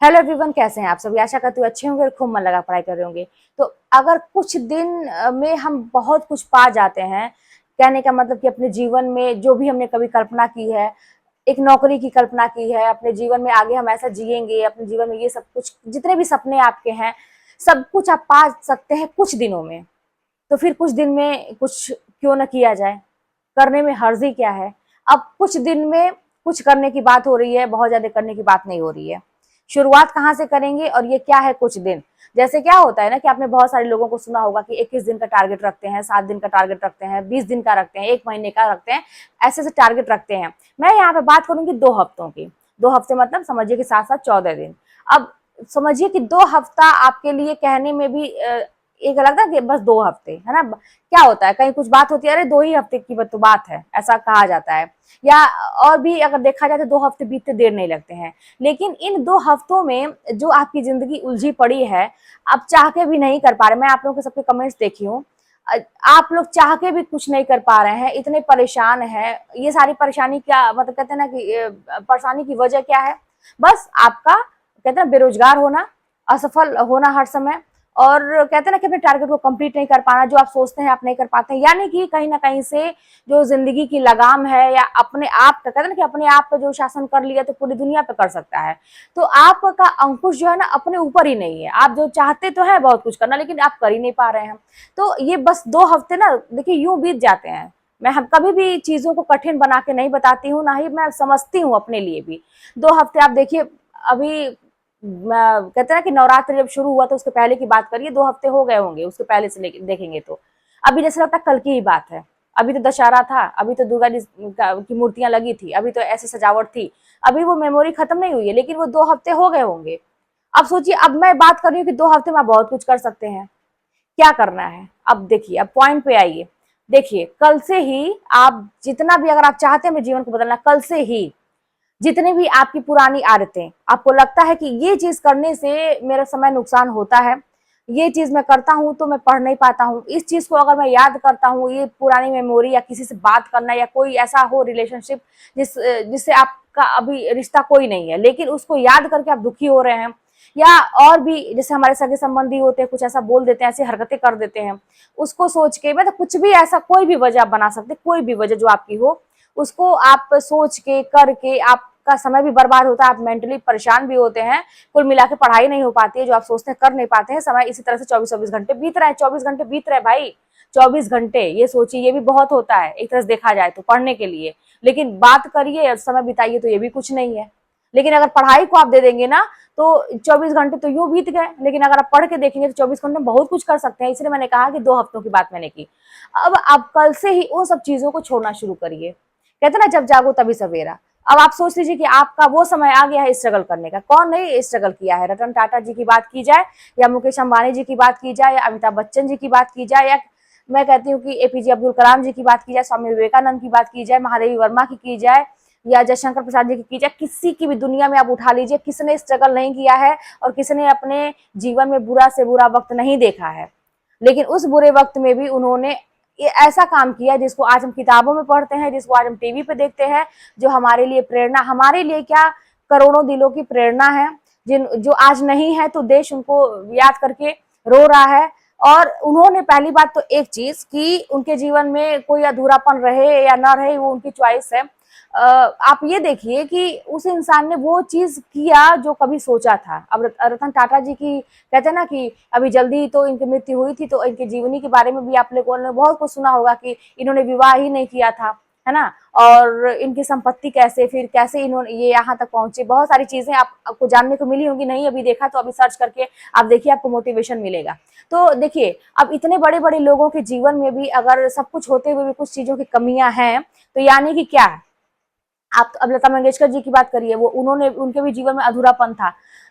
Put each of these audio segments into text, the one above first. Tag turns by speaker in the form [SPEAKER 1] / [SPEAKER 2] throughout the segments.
[SPEAKER 1] Hello everyone, कैसे हैं आप सभी। आशा करती हूँ अच्छे होंगे और खूब मन लगा पढ़ाई कर रहे होंगे। तो अगर कुछ दिन में हम बहुत कुछ पा जाते हैं, कहने का मतलब कि अपने जीवन में जो भी हमने कभी कल्पना की है, एक नौकरी की कल्पना की है, अपने जीवन में आगे हम ऐसा जिएंगे, अपने जीवन में ये सब कुछ जितने भी सपने आपके हैं, सब कुछ आप पा सकते हैं कुछ दिनों में। तो फिर कुछ दिन में कुछ क्यों ना किया जाए, करने में हर्जी क्या है। अब कुछ दिन में कुछ करने की बात हो रही है, बहुत ज्यादा करने की बात नहीं हो रही है। शुरुआत कहाँ से करेंगे और ये क्या है कुछ दिन। जैसे क्या होता है ना कि आपने बहुत सारे लोगों को सुना होगा कि 21 दिन का टारगेट रखते हैं, 7 दिन का टारगेट रखते हैं, 20 दिन का रखते हैं, 1 महीने का रखते हैं, ऐसे ऐसे टारगेट रखते हैं। मैं यहाँ पे बात करूंगी 2 हफ्तों की। 2 हफ्ते मतलब समझिए कि 7 7 14 दिन। अब समझिए कि 2 हफ्ता आपके लिए कहने में भी एक लगता है कि बस 2 हफ्ते है ना। क्या होता है, कहीं कुछ बात होती है, अरे 2 ही हफ्ते की तो बात है, ऐसा कहा जाता है। या और भी अगर देखा जाए तो 2 हफ्ते बीतते देर नहीं लगते हैं। लेकिन इन 2 हफ्तों में जो आपकी जिंदगी उलझी पड़ी है, आप चाह के भी नहीं कर पा रहे। मैं आप लोगों के सबके कमेंट्स देखी हूँ, आप लोग चाह के भी कुछ नहीं कर पा रहे हैं, इतने परेशान हैं। ये सारी परेशानी क्या मतलब, कहते हैं ना कि परेशानी की वजह क्या है। बस आपका कहते हैं ना बेरोजगार होना, असफल होना हर समय, और कहते हैं ना कि अपने टारगेट को कंप्लीट नहीं कर पाना, जो आप सोचते हैं आप नहीं कर पाते हैं। यानी कि कहीं ना कहीं से जो जिंदगी की लगाम है, या अपने आप का कहते हैं ना कि अपने आप पे जो शासन कर लिया तो पूरी दुनिया पे कर सकता है। तो आपका अंकुश जो है ना अपने ऊपर ही नहीं है। आप जो चाहते तो है बहुत कुछ करना, लेकिन आप कर ही नहीं पा रहे हैं। तो ये बस 2 हफ्ते ना देखिए यूं बीत जाते हैं। मैं हम कभी भी चीजों को कठिन बना के नहीं बताती हूँ, ना ही मैं समझती हूँ अपने लिए भी। 2 हफ्ते आप देखिए। अभी कहते हैं कि नवरात्र जब शुरू हुआ तो उसके पहले की बात करिए, 2 हफ्ते हो गए होंगे उसके पहले से देखेंगे तो। अभी जैसे लगता है कल की ही बात है। अभी तो दशहरा था, अभी तो दुर्गा जी की मूर्तियां लगी थी, अभी तो ऐसी सजावट थी। अभी वो मेमोरी खत्म नहीं हुई है, लेकिन वो 2 हफ्ते हो गए होंगे। अब सोचिए, अब मैं बात कर रही हूँ कि 2 हफ्ते में आप बहुत कुछ कर सकते हैं। क्या करना है अब देखिए, अब पॉइंट पे आइए। देखिए, कल से ही आप जितना भी अगर आप चाहते हैं अपने जीवन को बदलना, कल से ही जितनी भी आपकी पुरानी आदतें, आपको लगता है कि ये चीज करने से मेरा समय नुकसान होता है, ये चीज मैं करता हूं तो मैं पढ़ नहीं पाता हूँ, इस चीज को अगर मैं याद करता हूँ, ये पुरानी मेमोरी, या किसी से बात करना, या कोई ऐसा हो रिलेशनशिप जिससे आपका अभी रिश्ता कोई नहीं है, लेकिन उसको याद करके आप दुखी हो रहे हैं। या और भी जैसे हमारे सगे संबंधी होते हैं, कुछ ऐसा बोल देते हैं, ऐसी हरकतें कर देते हैं, उसको सोच के मतलब कुछ भी ऐसा कोई भी वजह आप बना सकते, कोई भी वजह जो आपकी हो, उसको आप सोच के करके आपका समय भी बर्बाद होता है, आप मेंटली परेशान भी होते हैं। कुल मिला के पढ़ाई नहीं हो पाती है, जो आप सोचते हैं कर नहीं पाते हैं। समय इसी तरह से 24-24 घंटे बीत रहे हैं, 24 घंटे बीत रहे भाई। 24 घंटे ये सोचिए, ये भी बहुत होता है एक तरह से देखा जाए तो पढ़ने के लिए। लेकिन बात करिए और समय बिताइए तो ये भी कुछ नहीं है। लेकिन अगर पढ़ाई को आप दे देंगे ना, तो 24 घंटे तो यूं बीत गए। लेकिन अगर आप पढ़ के देखेंगे तो 24 घंटे में बहुत कुछ कर सकते हैं। इसलिए मैंने कहा कि 2 हफ्तों की बात मैंने की। अब आप कल से ही उन सब चीजों को छोड़ना शुरू करिए। कहते ना, जब जागो तभी सवेरा। अब आप सोच लीजिए कि आपका वो समय आ गया है स्ट्रगल करने का। कौन नहीं स्ट्रगल किया है। रतन टाटा जी की बात की जाए, या मुकेश अंबानी जी की बात की जाए, या अमिताभ बच्चन जी की बात की जाए, या मैं कहती हूँ कि एपीजे अब्दुल कलाम जी की बात की जाए, स्वामी विवेकानंद की बात की जाए, महादेवी वर्मा की जाए, या जयशंकर प्रसाद जी की जाए, किसी की भी दुनिया में आप उठा लीजिए, किसने स्ट्रगल नहीं किया है और किसने अपने जीवन में बुरा से बुरा वक्त नहीं देखा है। लेकिन उस बुरे वक्त में भी उन्होंने ये ऐसा काम किया जिसको आज हम किताबों में पढ़ते हैं, जिसको आज हम टीवी पे देखते हैं, जो हमारे लिए प्रेरणा, हमारे लिए क्या करोड़ों दिलों की प्रेरणा है, जिन जो आज नहीं है तो देश उनको याद करके रो रहा है। और उन्होंने पहली बात तो एक चीज कि उनके जीवन में कोई अधूरापन रहे या ना रहे वो उनकी चॉइस है। आप ये देखिए कि उस इंसान ने वो चीज किया जो कभी सोचा था। अब रतन टाटा जी की कहते हैं ना कि अभी जल्दी तो इनकी मृत्यु हुई थी, तो इनकी जीवनी के बारे में भी आप लोगों ने बहुत कुछ सुना होगा कि इन्होंने विवाह ही नहीं किया था, है ना। और इनकी संपत्ति कैसे, फिर कैसे इन्होंने ये यहाँ तक पहुंचे, बहुत सारी चीजें आपको जानने को मिली होंगी। नहीं अभी देखा तो अभी सर्च करके आप देखिए, आपको मोटिवेशन मिलेगा। तो देखिए, अब इतने बड़े बड़े लोगों के जीवन में भी अगर सब कुछ होते हुए भी कुछ चीजों की कमियां हैं, तो यानी कि क्या है। आप अब लता मंगेशकर जी की बात करिए, वो उन्होंने उनके भी जीवन में अधूरापन था।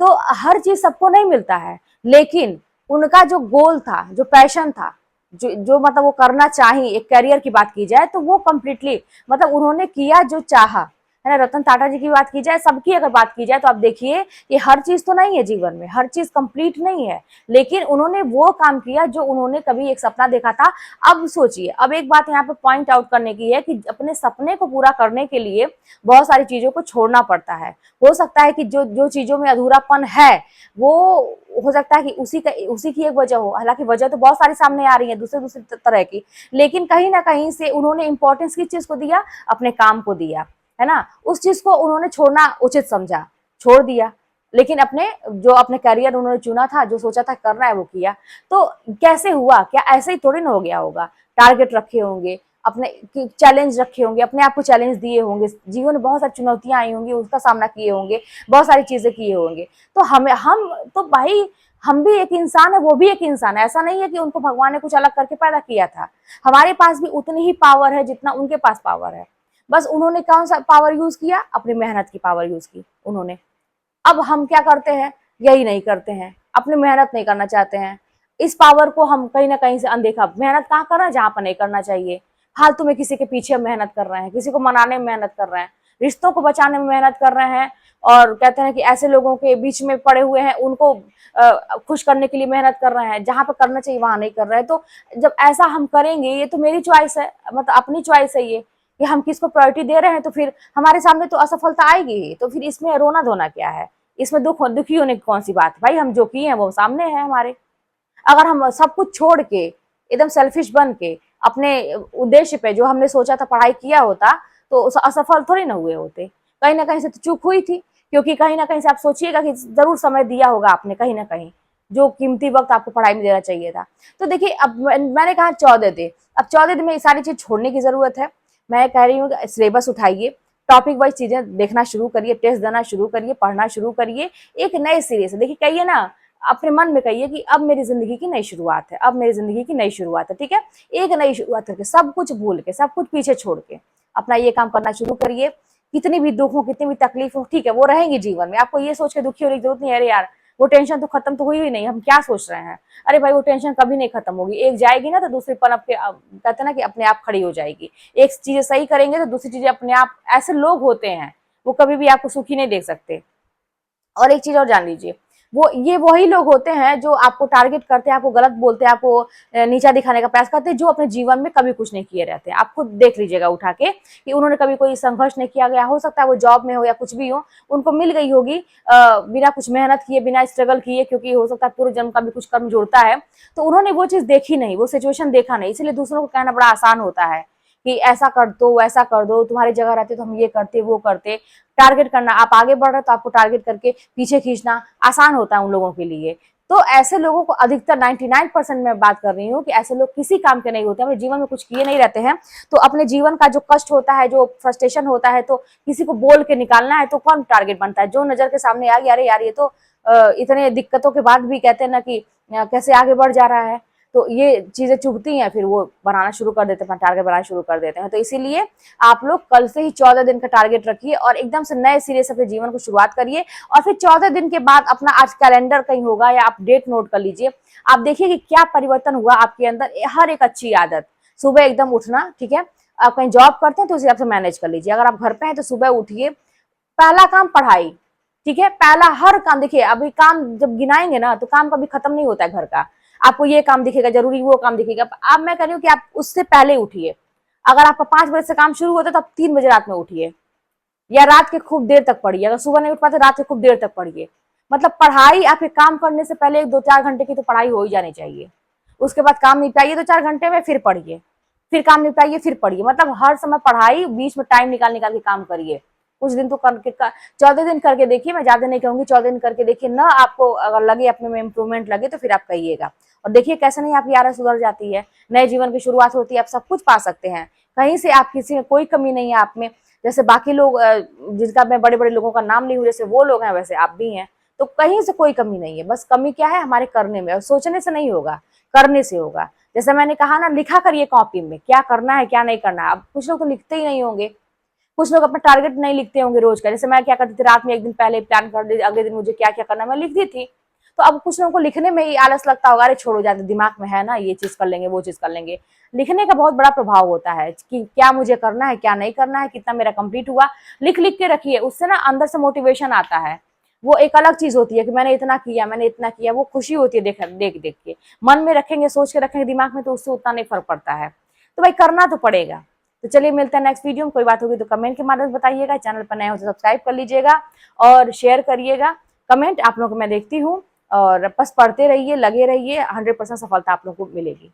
[SPEAKER 1] तो हर चीज सबको नहीं मिलता है, लेकिन उनका जो गोल था, जो पैशन था, जो मतलब वो करना चाहिए, एक करियर की बात की जाए तो वो कंप्लीटली मतलब उन्होंने किया जो चाहा। है ना। रतन टाटा जी की बात की जाए, सबकी अगर बात की जाए, तो आप देखिए कि हर चीज तो नहीं है जीवन में, हर चीज कंप्लीट नहीं है, लेकिन उन्होंने वो काम किया जो उन्होंने कभी एक सपना देखा था। अब सोचिए, अब एक बात यहाँ पे पॉइंट आउट करने की है कि अपने सपने को पूरा करने के लिए बहुत सारी चीजों को छोड़ना पड़ता है। हो सकता है कि जो जो चीजों में अधूरापन है, वो हो सकता है कि उसी की एक वजह हो। हालांकि वजह तो बहुत सारी सामने आ रही है दूसरे दूसरे तरह की, लेकिन कहीं ना कहीं से उन्होंने इंपॉर्टेंस किस चीज को दिया, अपने काम को दिया, है ना। उस चीज को उन्होंने छोड़ना उचित समझा, छोड़ दिया, लेकिन अपने करियर उन्होंने चुना था, जो सोचा था करना है वो किया। तो कैसे हुआ, क्या ऐसे ही थोड़ी ना हो गया होगा। टारगेट रखे होंगे, अपने चैलेंज रखे होंगे, अपने आप को चैलेंज दिए होंगे, जीवन में बहुत सारी चुनौतियां आई होंगी, उसका सामना किए होंगे, बहुत सारी चीजें किए होंगे। तो हम तो भाई, हम भी एक इंसान है, वो भी एक इंसान है। ऐसा नहीं है कि उनको भगवान ने कुछ अलग करके पैदा किया था। हमारे पास भी उतनी ही पावर है जितना उनके पास पावर है। बस उन्होंने कौन सा पावर यूज किया, अपनी मेहनत की पावर यूज की उन्होंने। अब हम क्या करते हैं, यही नहीं करते हैं, अपनी मेहनत नहीं करना चाहते हैं। इस पावर को हम कहीं ना कहीं से अनदेखा, मेहनत कहाँ कर रहे हैं, जहां पर नहीं करना चाहिए। फालतू में किसी के पीछे मेहनत कर रहे हैं, किसी को मनाने में मेहनत कर रहे हैं, रिश्तों को बचाने में मेहनत कर रहे हैं, और कहते हैं कि ऐसे लोगों के बीच में पड़े हुए हैं, उनको खुश करने के लिए मेहनत कर रहे हैं, जहां पर करना चाहिए वहां नहीं कर रहे हैं। तो जब ऐसा हम करेंगे, ये तो मेरी चॉइस है, मतलब अपनी चॉइस है ये, कि हम किसको प्रायोरिटी दे रहे हैं, तो फिर हमारे सामने तो असफलता आएगी ही। तो फिर इसमें रोना धोना क्या है, इसमें दुखी होने की कौन सी बात है भाई। हम जो किए हैं वो सामने है हमारे। अगर हम सब कुछ छोड़ के एकदम सेल्फिश बन के अपने उद्देश्य पे, जो हमने सोचा था पढ़ाई किया होता, तो असफल थोड़ी ना हुए होते। कहीं ना कहीं से तो चूक हुई थी, क्योंकि कहीं ना कहीं से आप सोचिएगा कि जरूर समय दिया होगा आपने कहीं ना कहीं, जो कीमती वक्त आपको पढ़ाई में देना चाहिए था। तो देखिए, अब मैंने कहा 14 दिन, अब 14 दिन में ये सारी चीज छोड़ने की जरूरत है। मैं कह रही हूँ सिलेबस उठाइए, टॉपिक वाइज चीजें देखना शुरू करिए, टेस्ट देना शुरू करिए, पढ़ना शुरू करिए, एक नए सिरे से देखिए। कहिए ना, अपने मन में कहिए कि अब मेरी जिंदगी की नई शुरुआत है, अब मेरी जिंदगी की नई शुरुआत है, ठीक है। एक नई शुरुआत करके, सब कुछ भूल के, सब कुछ पीछे छोड़ के अपना ये काम करना शुरू करिए। कितनी भी दुख हो, कितनी भी तकलीफ हो, ठीक है, वो रहेंगी जीवन में। आपको ये सोच के दुखी होने की जरूरत नहीं है, अरे यार वो टेंशन तो खत्म तो हुई ही नहीं, हम क्या सोच रहे हैं। अरे भाई, वो टेंशन कभी नहीं खत्म होगी, एक जाएगी ना तो दूसरी पन आपके, कहते हैं ना कि अपने आप खड़ी हो जाएगी। एक चीजें सही करेंगे तो दूसरी चीजें अपने आप, ऐसे लोग होते हैं वो कभी भी आपको सुखी नहीं देख सकते। और एक चीज और जान लीजिए, ये वही लोग होते हैं जो आपको टारगेट करते हैं, आपको गलत बोलते हैं, आपको नीचा दिखाने का प्रयास करते हैं, जो अपने जीवन में कभी कुछ नहीं किए रहते हैं। आप खुद देख लीजिएगा उठा के कि उन्होंने कभी कोई संघर्ष नहीं किया गया, हो सकता है वो जॉब में हो या कुछ भी हो, उनको मिल गई होगी बिना कुछ मेहनत किए, बिना स्ट्रगल किए, क्योंकि हो सकता है पूर्व जन्म का भी कुछ कर्म जुड़ता है। तो उन्होंने वो चीज देखी नहीं, वो सिचुएशन देखा नहीं, इसलिए दूसरों को कहना बड़ा आसान होता है कि ऐसा कर दो, वैसा कर दो, तुम्हारी जगह रहते तो हम ये करते वो करते। टारगेट करना, आप आगे बढ़ रहे तो आपको टारगेट करके पीछे खींचना आसान होता है उन लोगों के लिए। तो ऐसे लोगों को अधिकतर 99% मैं बात कर रही हूँ कि ऐसे लोग किसी काम के नहीं होते, अपने जीवन में कुछ किए नहीं रहते हैं। तो अपने जीवन का जो कष्ट होता है, जो फ्रस्ट्रेशन होता है, तो किसी को बोल के निकालना है तो कौन टारगेट बनता है, जो नजर के सामने आ गया, अरे यार ये तो इतने दिक्कतों के बाद भी कहते हैं ना कि कैसे आगे बढ़ जा रहा है, तो ये चीजें चुभती हैं, फिर वो बनाना शुरू कर देते हैं, टारगेट बनाना शुरू कर देते हैं। तो इसीलिए आप लोग कल से ही 14 दिन का टारगेट रखिए और एकदम से नए सिरे से अपने जीवन को शुरुआत करिए। और फिर 14 दिन के बाद अपना आज कैलेंडर कहीं होगा या आप डेट नोट कर लीजिए, आप देखिए कि क्या परिवर्तन हुआ आपके अंदर। हर एक अच्छी आदत, सुबह एकदम उठना, ठीक है, आप कहीं जॉब करते हैं तो उस हिसाब से मैनेज कर लीजिए। अगर आप घर पे हैं तो सुबह उठिए, पहला काम पढ़ाई, ठीक है, पहला हर काम। देखिए, अभी काम जब गिनाएंगे ना तो काम कभी खत्म नहीं होता है घर का। आपको ये काम दिखेगा जरूरी, वो काम दिखेगा। अब मैं कह रही हूँ कि आप उससे पहले उठिए। अगर आपका 5 बजे से काम शुरू होता है तो आप 3 बजे रात में उठिए, या रात के खूब देर तक पढ़िए। अगर सुबह नहीं उठ पाते, रात के खूब देर तक पढ़िए। मतलब पढ़ाई, आपके काम करने से पहले 1-2-4 घंटे की तो पढ़ाई हो ही जानी चाहिए। उसके बाद काम निपटाइए 2-4 घंटे में, फिर पढ़िए, फिर काम निपटाइए, फिर पढ़िए। मतलब हर समय पढ़ाई, बीच में टाइम निकाल निकाल के काम करिए। कुछ दिन तो करके 14 दिन करके देखिए, मैं ज्यादा नहीं कहूंगी, 14 दिन करके देखिए ना, आपको अगर लगे अपने में इम्प्रूवमेंट लगे तो फिर आप कहिएगा। और देखिए कैसे नहीं आपकी आदत सुधर जाती है, नए जीवन की शुरुआत होती है, आप सब कुछ पा सकते हैं। कहीं से आप, किसी में कोई कमी नहीं है आप में। जैसे बाकी लोग, जिनका मैं बड़े बड़े लोगों का नाम नहीं हूँ, जैसे वो लोग हैं वैसे आप भी हैं। तो कहीं से कोई कमी नहीं है, बस कमी क्या है, हमारे करने में। और सोचने से नहीं होगा, करने से होगा। जैसे मैंने कहा ना, लिखा करिए कॉपी में क्या करना है क्या नहीं करना है। अब कुछ लोग तो लिखते ही नहीं होंगे, कुछ लोग अपना टारगेट नहीं लिखते होंगे रोज का। जैसे मैं क्या करती थी, रात में एक दिन पहले प्लान कर दी, अगले दिन मुझे क्या क्या करना, मैं लिख दी थी। तो अब कुछ लोगों को लिखने में ही आलस लगता होगा, अरे छोड़ो जाते, दिमाग में है ना, ये चीज कर लेंगे, वो चीज कर लेंगे। लिखने का बहुत बड़ा प्रभाव होता है कि क्या मुझे करना है, क्या नहीं करना है, कितना मेरा कंप्लीट हुआ, लिख लिख के रखिए, उससे ना अंदर से मोटिवेशन आता है। वो एक अलग चीज होती है कि मैंने इतना किया, मैंने इतना किया, वो खुशी होती है देख देख देख के। मन में रखेंगे, सोच के रखेंगे दिमाग में, तो उससे उतना नहीं फर्क पड़ता है। तो भाई करना तो पड़ेगा। तो चलिए मिलते हैं नेक्स्ट वीडियो में। कोई बात होगी तो कमेंट के माध्यम से बताइएगा, चैनल पर नए हो तो सब्सक्राइब कर लीजिएगा और शेयर करिएगा। कमेंट आप लोगों को मैं देखती हूँ, और बस पढ़ते रहिए, लगे रहिए, 100% सफलता आप लोगों को मिलेगी।